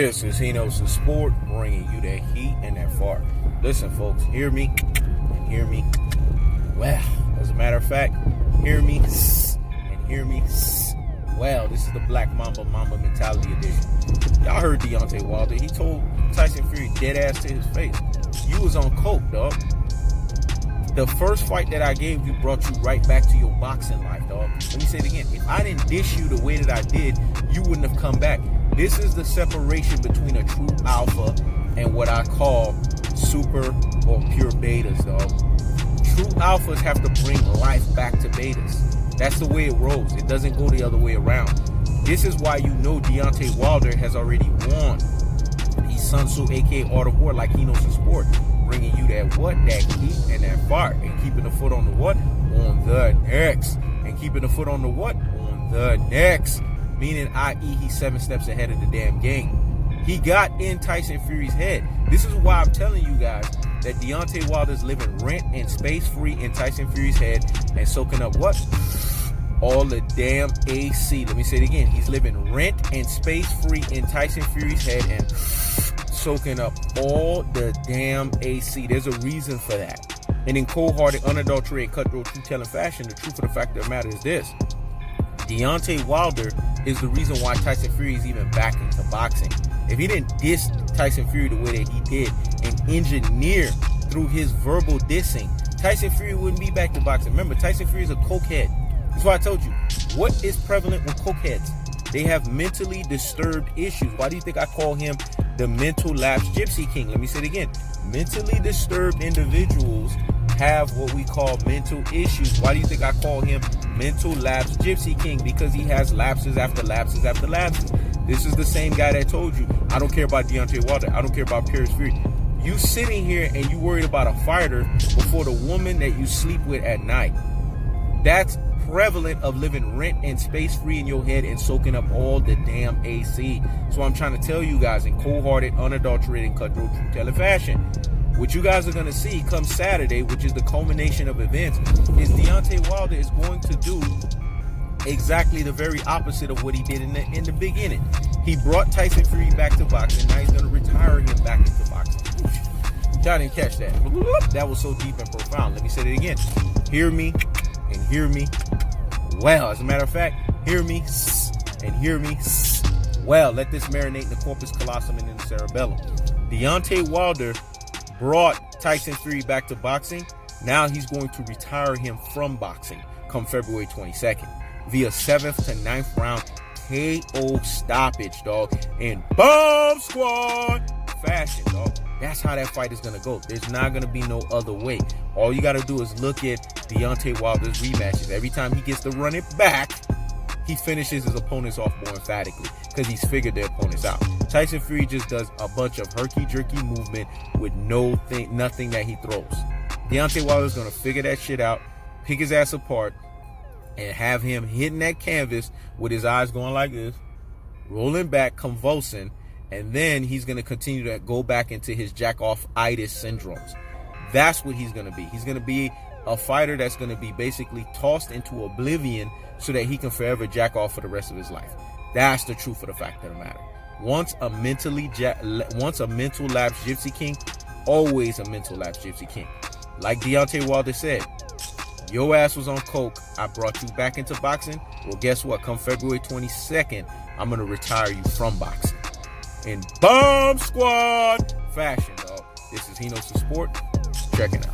This is He Knows the Sport, bringing you that heat and that fart. Listen, folks, hear me and hear me well. As a matter of fact, hear me and hear me well. This is the Black Mamba Mentality Edition. Y'all heard Deontay Wilder. He told Tyson Fury dead ass to his face, you was on coke, dog. The first fight that I gave you brought you right back to your boxing life, dog. Let me say it again. If I didn't dish you the way that I did, you wouldn't have come back. This is the separation between a true alpha and what I call super or pure betas, dog. True alphas have to bring life back to betas. That's the way it rolls. It doesn't go the other way around. This is why you know Deontay Wilder has already won. He's Sun Tzu, aka Art of War, like He Knows the Sport, bringing you that what? That heat and that fart, and keeping the foot on the what? On the next. And keeping the foot on the what? On the next. Meaning, i.e., he's 7 steps ahead of the damn game. He got in Tyson Fury's head. This is why I'm telling you guys that Deontay Wilder's living rent and space free in Tyson Fury's head and soaking up what? All the damn AC. Let me say it again. He's living rent and space free in Tyson Fury's head and soaking up all the damn AC. There's a reason for that. And in cold-hearted, unadulterated, cutthroat, truth-telling fashion, the truth of the fact of the matter is this. Deontay Wilder is the reason why Tyson Fury is even back into boxing. If he didn't diss Tyson Fury the way that he did and engineer through his verbal dissing, Tyson Fury wouldn't be back to boxing. Remember, Tyson Fury is a cokehead. That's why I told you. What is prevalent with cokeheads? They have mentally disturbed issues. Why do you think I call him the mental lapse gypsy king? Let me say it again. Mentally disturbed individuals have what we call mental issues. Why do you think I call him mental lapse gypsy king? Because he has lapses after lapses after lapses. This is the same guy that told you, I don't care about Deontay Wilder, I don't care about Pierce Fury. You sitting here and you worried about a fighter before the woman that you sleep with at night. That's prevalent of living rent and space free in your head and soaking up all the damn AC. So I'm trying to tell you guys in cold-hearted, unadulterated, cutthroat, truth-telling fashion, what you guys are going to see come Saturday, which is the culmination of events, is Deontay Wilder is going to do exactly the very opposite of what he did in the beginning. He brought Tyson Fury back to boxing. Now he's going to retire him back into boxing. Y'all didn't catch that. That was so deep and profound. Let me say it again. Hear me and hear me well. As a matter of fact, hear me and hear me well. Let this marinate in the corpus callosum and in the cerebellum. Deontay Wilder brought Tyson Fury back to boxing. Now he's going to retire him from boxing come February 22nd via 7th to 9th round KO stoppage, dog, in Bomb Squad fashion, dog. That's how that fight is going to go. There's not going to be no other way. All you got to do is look at Deontay Wilder's rematches. Every time he gets to run it back, he finishes his opponents off more emphatically because he's figured their opponents out. Tyson Fury just does a bunch of herky-jerky movement with nothing that he throws. Deontay Wilder's going to figure that shit out, pick his ass apart, and have him hitting that canvas with his eyes going like this, rolling back, convulsing, and then he's going to continue to go back into his jack-off-itis syndromes. That's what he's going to be. He's going to be a fighter that's going to be basically tossed into oblivion so that he can forever jack off for the rest of his life. That's the truth of the fact of the matter. Once a mental lapse gypsy king, always a mental lapse gypsy king. Like Deontay Wilder said, your ass was on coke. I brought you back into boxing. Well, guess what? Come February 22nd, I'm going to retire you from boxing. In Bomb Squad fashion, dog. This is He Knows the Sport. Check it out.